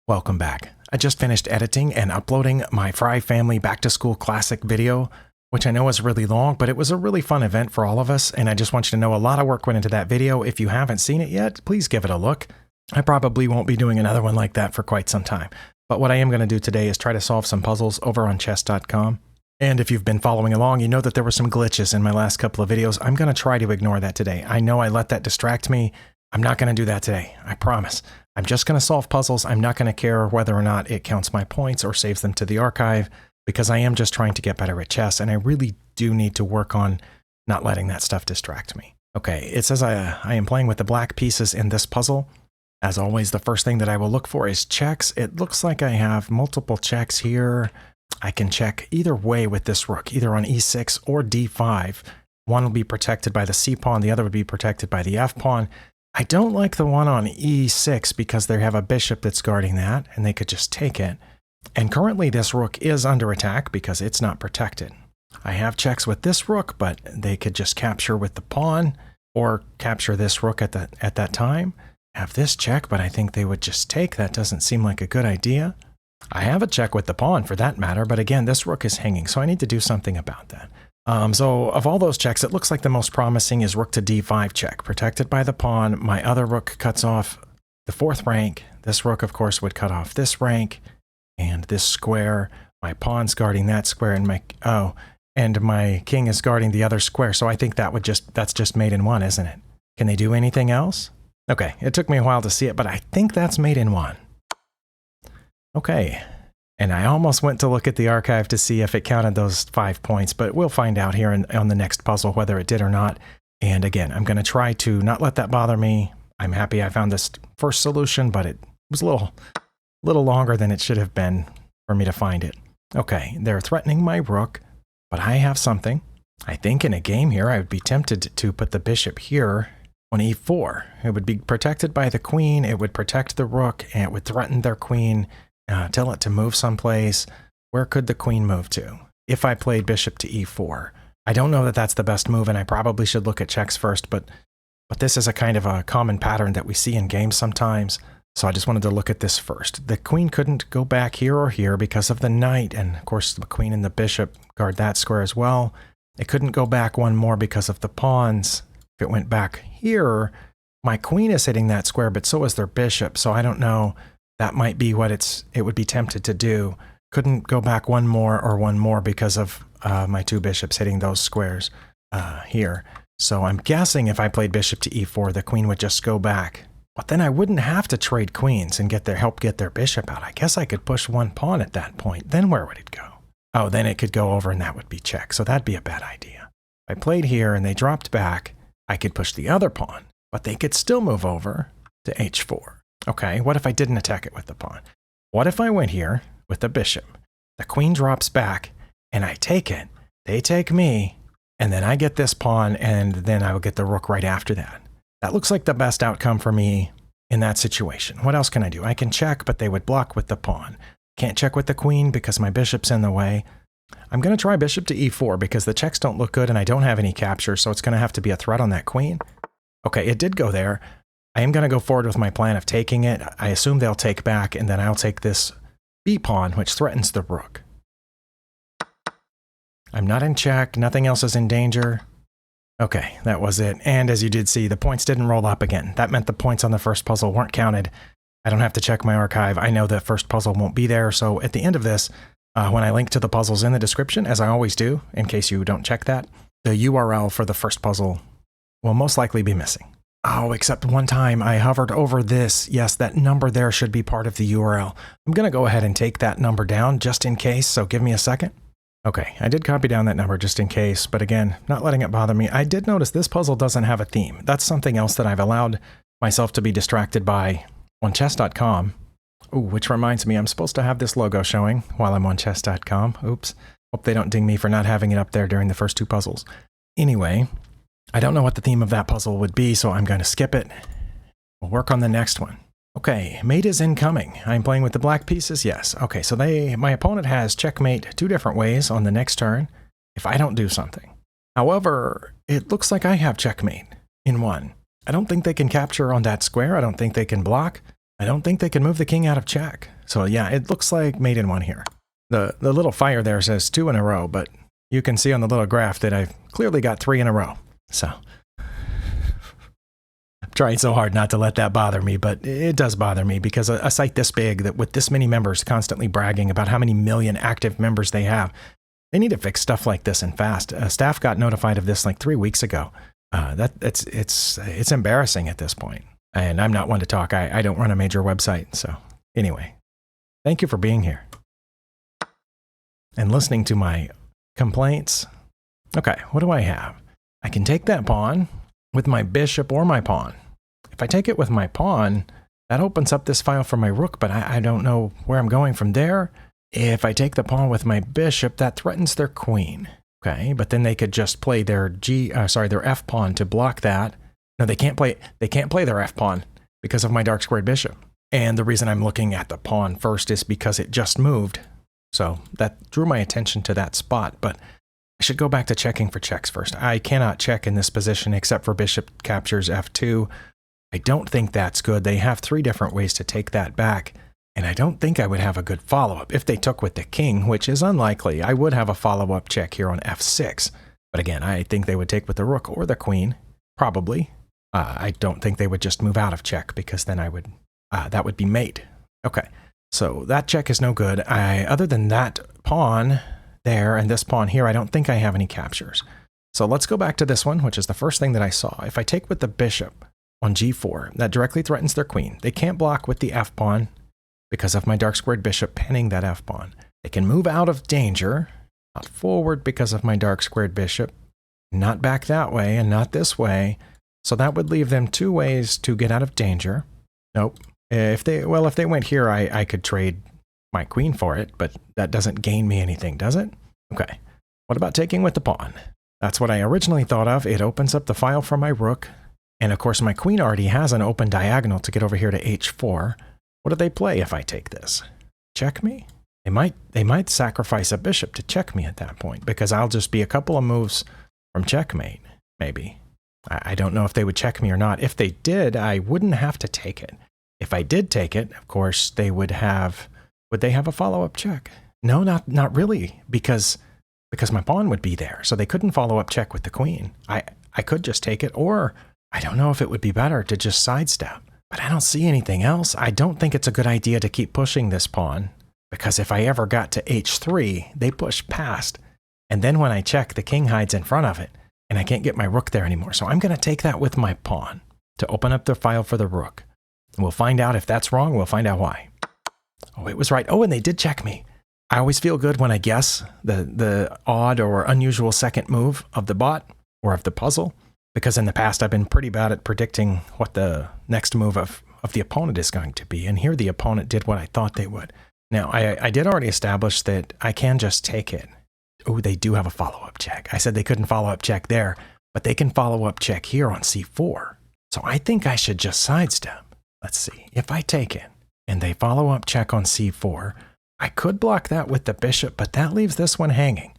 Welcome back. I just finished editing and uploading my Fry Family Back to School Classic video, which I know is really long, but it was a really fun event for all of us, and I just want you to know a lot of work went into that video. If you haven't seen it yet, please give it a look. I probably won't be doing another one like that for quite some time, but what I am going to do today is try to solve some puzzles over on Chess.com. And if you've been following along, you know that there were some glitches in my last couple of videos. I'm going to try to ignore that today. I know I let that distract me. I'm not going to do that today. I promise. I'm just going to solve puzzles. I'm not going to care whether or not it counts my points or saves them to the archive, because I am just trying to get better at chess, and I really do need to work on not letting that stuff distract me. Okay, it says I am playing with the black pieces in this puzzle. As always, the first thing that I will look for is checks. It looks like I have multiple checks here. I can check either way with this rook, either on e6 or d5. One will be protected by the c pawn, the other would be protected by the f pawn. I don't like the one on e6 because they have a bishop that's guarding that, and they could just take it. And currently this rook is under attack because it's not protected. I have checks with this rook, but they could just capture with the pawn or capture this rook at that time. I have this check, but I think they would just take. That doesn't seem like a good idea. I have a check with the pawn for that matter, but again, this rook is hanging, so I need to do something about that. So of all those checks, it looks like the most promising is rook to d5 check, protected by the pawn. My other rook cuts off the fourth rank. This rook, of course, would cut off this rank and this square. My pawn's guarding that square, and my king is guarding the other square. So I think that's just mate in one, isn't it? Can they do anything else? Okay, it took me a while to see it, but I think that's mate in one. Okay. And I almost went to look at the archive to see if it counted those 5 points, but we'll find out here on the next puzzle whether it did or not. And again, I'm going to try to not let that bother me. I'm happy I found this first solution, but it was a little longer than it should have been for me to find it. Okay, they're threatening my rook, but I have something. I think in a game here, I would be tempted to put the bishop here on e4. It would be protected by the queen, it would protect the rook, and it would threaten their queen. Tell it to move someplace. Where could the queen move to? If I played bishop to e4. I don't know that that's the best move, and I probably should look at checks first, but this is a kind of a common pattern that we see in games sometimes, so I just wanted to look at this first. The queen couldn't go back here or here because of the knight, and of course the queen and the bishop guard that square as well. It couldn't go back one more because of the pawns. If it went back here, my queen is hitting that square, but so is their bishop, so I don't know. That might be what it would be tempted to do. Couldn't go back one more because of my two bishops hitting those squares here. So I'm guessing if I played bishop to e4, the queen would just go back. But then I wouldn't have to trade queens and help get their bishop out. I guess I could push one pawn at that point. Then where would it go? Oh, then it could go over and that would be check. So that'd be a bad idea. If I played here and they dropped back, I could push the other pawn, but they could still move over to h4. Okay, what if I didn't attack it with the pawn? What if I went here with the bishop? The queen drops back, and I take it. They take me, and then I get this pawn, and then I will get the rook right after that. That looks like the best outcome for me in that situation. What else can I do? I can check, but they would block with the pawn. Can't check with the queen because my bishop's in the way. I'm going to try bishop to e4 because the checks don't look good, and I don't have any capture, so it's going to have to be a threat on that queen. Okay, it did go there. I am going to go forward with my plan of taking it. I assume they'll take back, and then I'll take this b pawn, which threatens the rook. I'm not in check. Nothing else is in danger. Okay, that was it. And as you did see, the points didn't roll up again. That meant the points on the first puzzle weren't counted. I don't have to check my archive. I know the first puzzle won't be there. So at the end of this, when I link to the puzzles in the description, as I always do, in case you don't check that, the URL for the first puzzle will most likely be missing. Oh, except one time I hovered over this. Yes, that number there should be part of the URL. I'm going to go ahead and take that number down just in case, so give me a second. Okay, I did copy down that number just in case, but again, not letting it bother me. I did notice this puzzle doesn't have a theme. That's something else that I've allowed myself to be distracted by on chess.com. Ooh, which reminds me, I'm supposed to have this logo showing while I'm on chess.com. Oops. Hope they don't ding me for not having it up there during the first two puzzles. Anyway, I don't know what the theme of that puzzle would be, so I'm going to skip it. We'll work on the next one. Okay, mate is incoming. I'm playing with the black pieces, yes. Okay, so my opponent has checkmate 2 different ways on the next turn if I don't do something. However, it looks like I have checkmate in one. I don't think they can capture on that square. I don't think they can block. I don't think they can move the king out of check. So yeah, it looks like mate in one here. The little fire there says 2 in a row, but you can see on the little graph that I've clearly got 3 in a row. So I'm trying so hard not to let that bother me, but it does bother me because a site this big that with this many members constantly bragging about how many million active members they have, they need to fix stuff like this and fast. Staff got notified of this like 3 weeks ago. It's embarrassing at this point. And I'm not one to talk. I don't run a major website. So anyway, thank you for being here and listening to my complaints. Okay, what do I have? I can take that pawn with my bishop or my pawn. If I take it with my pawn, that opens up this file for my rook, but I don't know where I'm going from there. If I take the pawn with my bishop, that threatens their queen. Okay, but then they could just play their their f pawn to block that. No, they can't play their f pawn because of my dark squared bishop. And the reason I'm looking at the pawn first is because it just moved. So that drew my attention to that spot, but I should go back to checking for checks first. I cannot check in this position except for bishop captures f2. I don't think that's good. They have 3 different ways to take that back. And I don't think I would have a good follow-up. If they took with the king, which is unlikely, I would have a follow-up check here on f6. But again, I think they would take with the rook or the queen, probably. I don't think they would just move out of check because then that would be mate. Okay, so that check is no good. Other than that pawn there and this pawn here, I don't think I have any captures. So let's go back to this one, which is the first thing that I saw. If I take with the bishop on g4, that directly threatens their queen. They can't block with the f pawn because of my dark squared bishop pinning that f pawn. They can move out of danger, not forward because of my dark squared bishop, not back that way and not this way. So that would leave them 2 ways to get out of danger. Nope. If they went here, I could trade my queen for it, but that doesn't gain me anything, does it? Okay. What about taking with the pawn? That's what I originally thought of. It opens up the file for my rook. And of course, my queen already has an open diagonal to get over here to h4. What do they play if I take this? Check me? They might sacrifice a bishop to check me at that point because I'll just be a couple of moves from checkmate, maybe. I don't know if they would check me or not. If they did, I wouldn't have to take it. If I did take it, of course, they would they have a follow-up check? No, not really, because my pawn would be there. So they couldn't follow up check with the queen. I could just take it, or I don't know if it would be better to just sidestep. But I don't see anything else. I don't think it's a good idea to keep pushing this pawn, because if I ever got to h3, they push past. And then when I check, the king hides in front of it, and I can't get my rook there anymore. So I'm going to take that with my pawn to open up the file for the rook. And we'll find out if that's wrong. We'll find out why. Oh, it was right. Oh, and they did check me. I always feel good when I guess the odd or unusual second move of the bot or of the puzzle, because in the past I've been pretty bad at predicting what the next move of the opponent is going to be. And here the opponent did what I thought they would. Now, I did already establish that I can just take it. Oh, they do have a follow-up check. I said they couldn't follow-up check there, but they can follow-up check here on c4. So I think I should just sidestep. Let's see. If I take it and they follow-up check on c4, I could block that with the bishop, but that leaves this one hanging.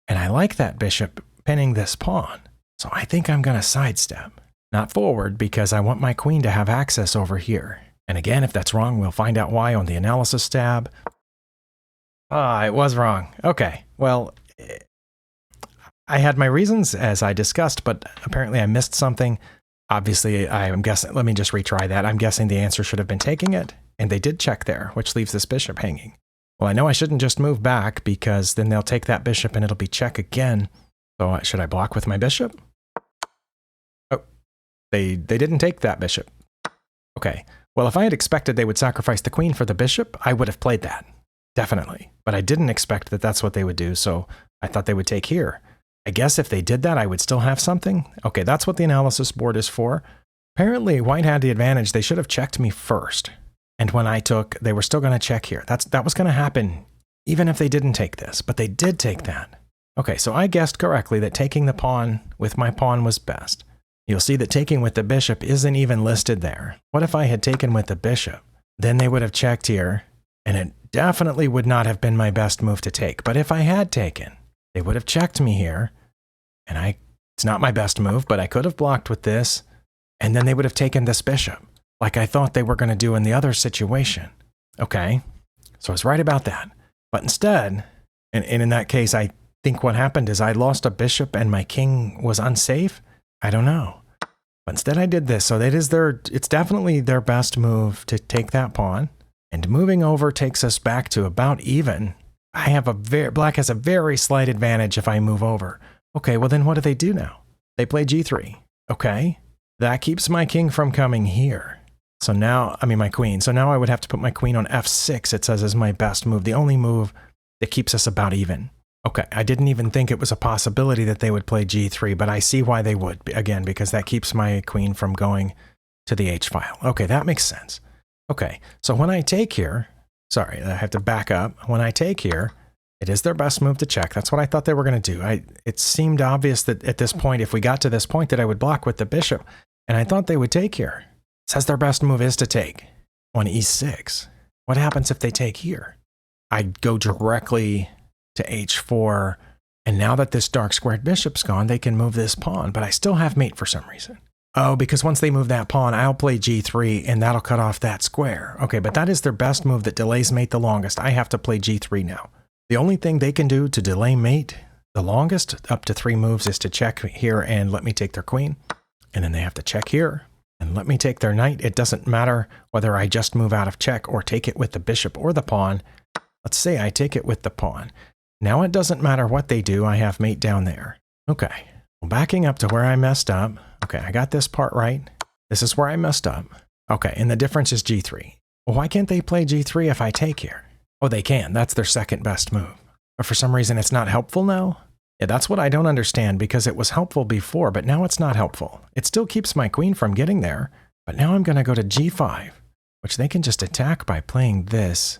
And I like that bishop pinning this pawn. So I think I'm going to sidestep. Not forward, because I want my queen to have access over here. And again, if that's wrong, we'll find out why on the analysis tab. Ah, it was wrong. Okay, well, I had my reasons as I discussed, but apparently I missed something. Obviously, I'm guessing, let me just retry that. I'm guessing the answer should have been taking it, and they did check there, which leaves this bishop hanging. Well, I know I shouldn't just move back, because then they'll take that bishop and it'll be check again. So should I block with my bishop? Oh, they didn't take that bishop. Okay, well, if I had expected they would sacrifice the queen for the bishop, I would have played that. Definitely. But I didn't expect that that's what they would do, so I thought they would take here. I guess if they did that, I would still have something. Okay, that's what the analysis board is for. Apparently, white had the advantage. They should have checked me first. And when I took, they were still going to check here. That was going to happen even if they didn't take this, but they did take that. Okay, so I guessed correctly that taking the pawn with my pawn was best. You'll see that taking with the bishop isn't even listed there. What if I had taken with the bishop? Then they would have checked here, and it definitely would not have been my best move to take. But if I had taken, they would have checked me here, and it's not my best move, but I could have blocked with this, and then they would have taken this bishop. like I thought they were going to do in the other situation. Okay, so I was right about that. But instead, and in that case, I think what happened is I lost a bishop and my king was unsafe. I don't know. But instead I did this. So it's definitely their best move to take that pawn. And moving over takes us back to about even. Black has a very slight advantage if I move over. Okay, well then what do they do now? They play g3. Okay, that keeps my king from coming here. So now, my queen. So now I would have to put my queen on f6, it says is my best move. The only move that keeps us about even. Okay, I didn't even think it was a possibility that they would play g3, but I see why they would, again, because that keeps my queen from going to the h-file. Okay, that makes sense. Okay, so when I take here, sorry, I have to back up. When I take here, it is their best move to check. That's what I thought they were going to do. It seemed obvious that at this point, if we got to this point, that I would block with the bishop, and I thought they would take here. It says their best move is to take on e6. What happens if they take here? I go directly to h4, and now that this dark squared bishop's gone, they can move this pawn, but I still have mate for some reason. Oh, because once they move that pawn, I'll play g3, and that'll cut off that square. Okay, but that is their best move that delays mate the longest. I have to play g3 now. The only thing they can do to delay mate the longest, up to 3 moves, is to check here and let me take their queen, and then they have to check here and let me take their knight. It doesn't matter whether I just move out of check or take it with the bishop or the pawn. Let's say I take it with the pawn. Now it doesn't matter what they do, I have mate down there. Okay, well, backing up to where I messed up. Okay, I got this part right. This is where I messed up. Okay, and the difference is g3. Well, why can't they play g3 if I take here? Oh, they can. That's their second best move. But for some reason, it's not helpful now? Yeah, that's what I don't understand, because it was helpful before, but now it's not helpful. It still keeps my queen from getting there, but now I'm going to go to g5, which they can just attack by playing this.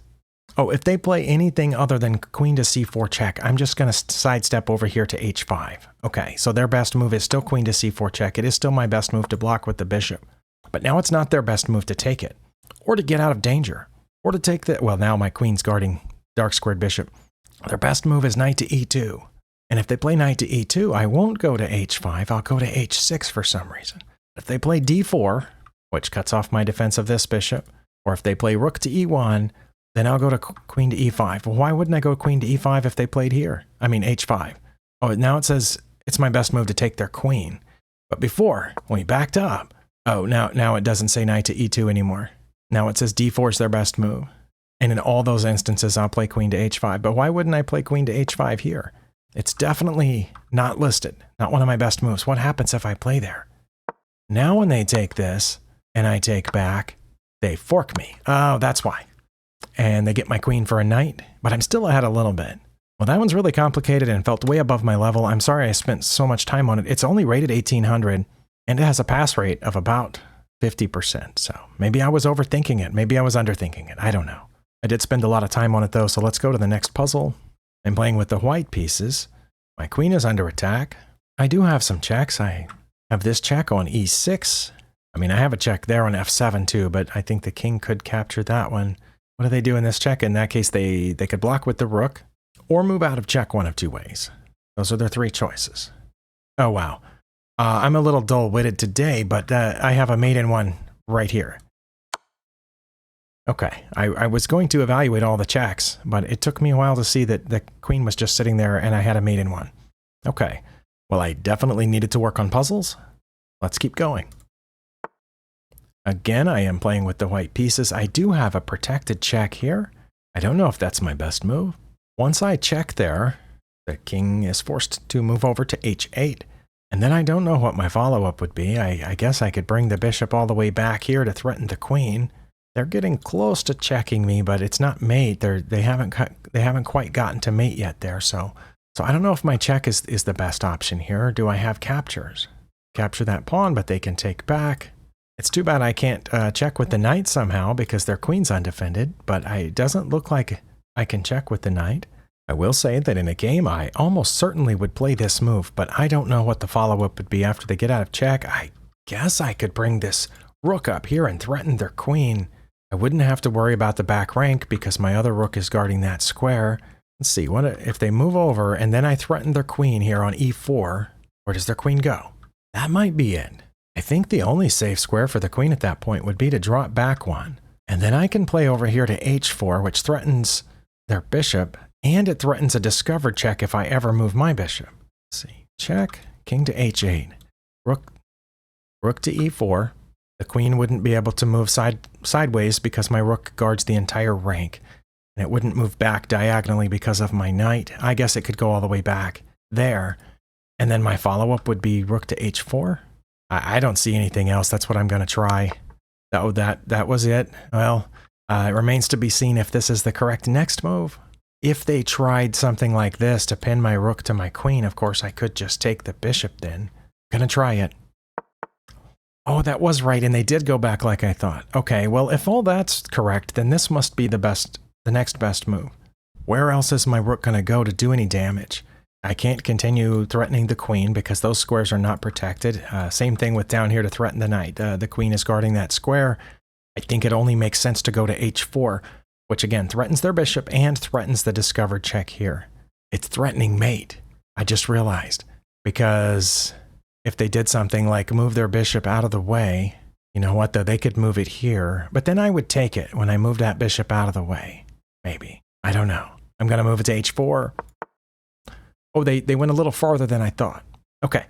Oh, if they play anything other than queen to c4 check, I'm just going to sidestep over here to h5. Okay, so their best move is still queen to c4 check. It is still my best move to block with the bishop. But now it's not their best move to take it, or to get out of danger, or to take the... Well, now my queen's guarding dark squared bishop. Their best move is knight to e2. And if they play knight to e2, I won't go to h5, I'll go to h6 for some reason. If they play d4, which cuts off my defense of this bishop, or if they play rook to e1, then I'll go to queen to e5. Well, why wouldn't I go queen to e5 if they played here? H5. Oh, now it says it's my best move to take their queen. But before, when we backed up, oh, now it doesn't say knight to e2 anymore. Now it says d4 is their best move. And in all those instances, I'll play queen to h5. But why wouldn't I play queen to h5 here? It's definitely not listed. Not one of my best moves. What happens if I play there? Now when they take this, and I take back, they fork me. Oh, that's why. And they get my queen for a knight, but I'm still ahead a little bit. Well, that one's really complicated and felt way above my level. I'm sorry I spent so much time on it. It's only rated 1800, and it has a pass rate of about 50%. So maybe I was overthinking it. Maybe I was underthinking it. I don't know. I did spend a lot of time on it though, so let's go to the next puzzle. I'm playing with the white pieces. My queen is under attack. I do have some checks. I have this check on e6. I have a check there on f7 too, but I think the king could capture that one. What do they do in this check? In that case, they could block with the rook or move out of check one of two ways. Those are their 3 choices. Oh, wow. I'm a little dull-witted today, but I have a mate in one right here. Okay, I was going to evaluate all the checks, but it took me a while to see that the queen was just sitting there and I had a mate in one. Okay, well, I definitely needed to work on puzzles. Let's keep going. Again, I am playing with the white pieces. I do have a protected check here. I don't know if that's my best move. Once I check there, the king is forced to move over to h8. And then I don't know what my follow-up would be. I guess I could bring the bishop all the way back here to threaten the queen. They're getting close to checking me, but it's not mate. They haven't quite gotten to mate yet there. So I don't know if my check is the best option here. Or do I have captures? Capture that pawn, but they can take back. It's too bad I can't check with the knight somehow because their queen's undefended, but it doesn't look like I can check with the knight. I will say that in a game, I almost certainly would play this move, but I don't know what the follow-up would be after they get out of check. I guess I could bring this rook up here and threaten their queen. I wouldn't have to worry about the back rank because my other rook is guarding that square. Let's see, what if they move over and then I threaten their queen here on e4, where does their queen go? That might be it. I think the only safe square for the queen at that point would be to draw it back one. And then I can play over here to h4, which threatens their bishop, and it threatens a discovered check if I ever move my bishop. Let's see, check, king to h8, rook to e4. The queen wouldn't be able to move sideways because my rook guards the entire rank, and it wouldn't move back diagonally because of my knight. I guess it could go all the way back there, and then my follow-up would be rook to h4. I don't see anything else. That's what I'm going to try. Oh, that was it. Well, it remains to be seen if this is the correct next move. If they tried something like this to pin my rook to my queen, of course I could just take the bishop then. Gonna try it. Oh, that was right, and they did go back like I thought. Okay, well, if all that's correct, then this must be the next best move. Where else is my rook gonna go to do any damage? I can't continue threatening the queen because those squares are not protected. Same thing with down here to threaten the knight. The queen is guarding that square. I think it only makes sense to go to h4, which again threatens their bishop and threatens the discovered check here. It's threatening mate, I just realized, because if they did something like move their bishop out of the way, you know what though, they could move it here, but then I would take it when I moved that bishop out of the way. Maybe. I don't know. I'm going to move it to h4. Oh, they went a little farther than I thought. Okay.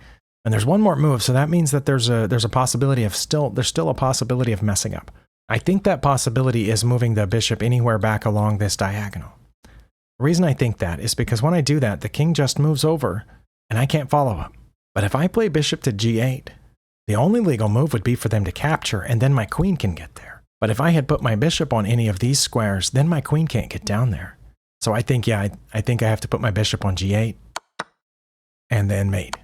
And there's one more move, so that means that there's a possibility of there's still a possibility of messing up. I think that possibility is moving the bishop anywhere back along this diagonal. The reason I think that is because when I do that, the king just moves over and I can't follow up. But if I play bishop to g8, the only legal move would be for them to capture and then my queen can get there. But if I had put my bishop on any of these squares, then my queen can't get down there. So I think, yeah, I think I have to put my bishop on g8 and then mate.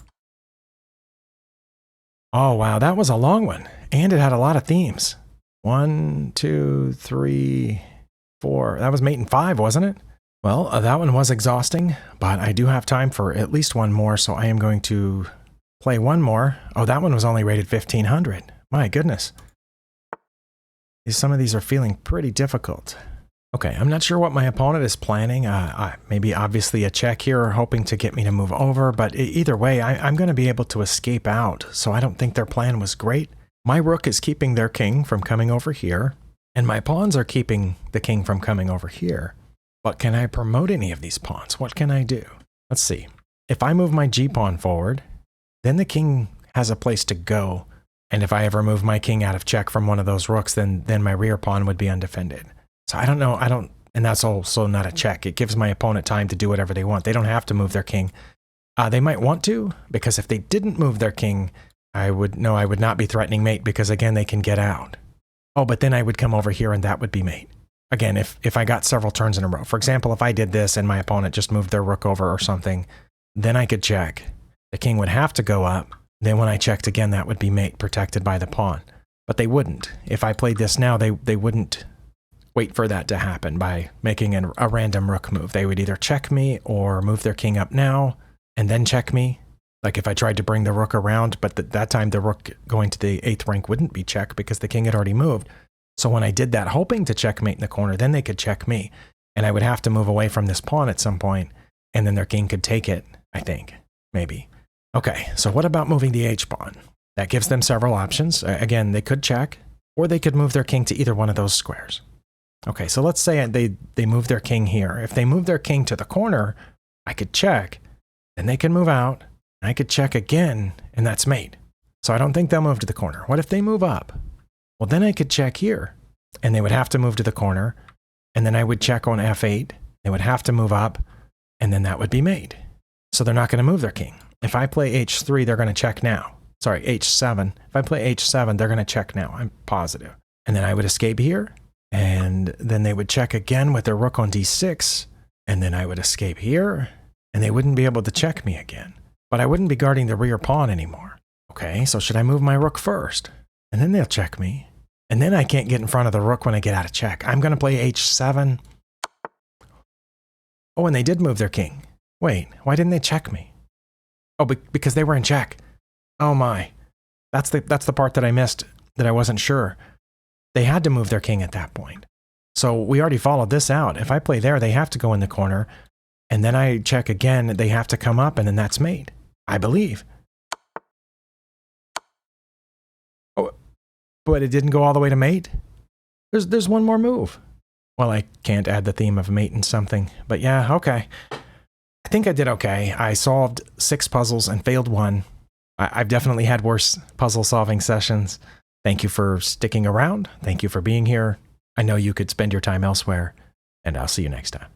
Oh, wow, that was a long one. And it had a lot of themes. 1, 2, 3, 4. That was mate in 5, wasn't it? Well, that one was exhausting, but I do have time for at least one more, so I am going to play one more. Oh, that one was only rated 1500. My goodness. Some of these are feeling pretty difficult. Okay, I'm not sure what my opponent is planning. Maybe obviously a check here, hoping to get me to move over, but either way, I'm going to be able to escape out, so I don't think their plan was great. My rook is keeping their king from coming over here, and my pawns are keeping the king from coming over here. But can I promote any of these pawns? What can I do? Let's see. If I move my g-pawn forward, then the king has a place to go, and if I ever move my king out of check from one of those rooks, then my rear pawn would be undefended. So I don't know, and that's also not a check. It gives my opponent time to do whatever they want. They don't have to move their king. They might want to, because if they didn't move their king, I would not be threatening mate, because again, they can get out. Oh, but then I would come over here and that would be mate. Again, if I got several turns in a row. For example, if I did this and my opponent just moved their rook over or something, then I could check. The king would have to go up. Then when I checked again, that would be mate, protected by the pawn. But they wouldn't. If I played this now, they wouldn't wait for that to happen by making a random rook move. They would either check me or move their king up now and then check me. Like if I tried to bring the rook around, but that time the rook going to the 8th rank wouldn't be checked because the king had already moved. So when I did that, hoping to checkmate in the corner, then they could check me. And I would have to move away from this pawn at some point, and then their king could take it, I think. Maybe. Okay, so what about moving the h-pawn? That gives them several options. Again, they could check, or they could move their king to either one of those squares. Okay, so let's say they move their king here. If they move their king to the corner, I could check, then they can move out, and I could check again, and that's mate. So I don't think they'll move to the corner. What if they move up? Well, then I could check here, and they would have to move to the corner, and then I would check on f8. They would have to move up, and then that would be mate. So they're not going to move their king. If I play h3, they're going to check now. Sorry, h7. If I play h7, they're going to check now. I'm positive. And then I would escape here, and then they would check again with their rook on d6, and then I would escape here, and they wouldn't be able to check me again. But I wouldn't be guarding the rear pawn anymore. Okay, so should I move my rook first? And then they'll check me. And then I can't get in front of the rook when I get out of check. I'm going to play h7. Oh, and they did move their king. Wait, why didn't they check me? Oh, because they were in check. Oh my. That's the part that I missed, that I wasn't sure. They had to move their king at that point. So we already followed this out. If I play there, they have to go in the corner. And then I check again, they have to come up, and then that's mate. I believe. But it didn't go all the way to mate? There's one more move. Well, I can't add the theme of mate and something, but yeah, okay. I think I did okay. I solved 6 puzzles and failed 1. I've definitely had worse puzzle solving sessions. Thank you for sticking around. Thank you for being here. I know you could spend your time elsewhere, and I'll see you next time.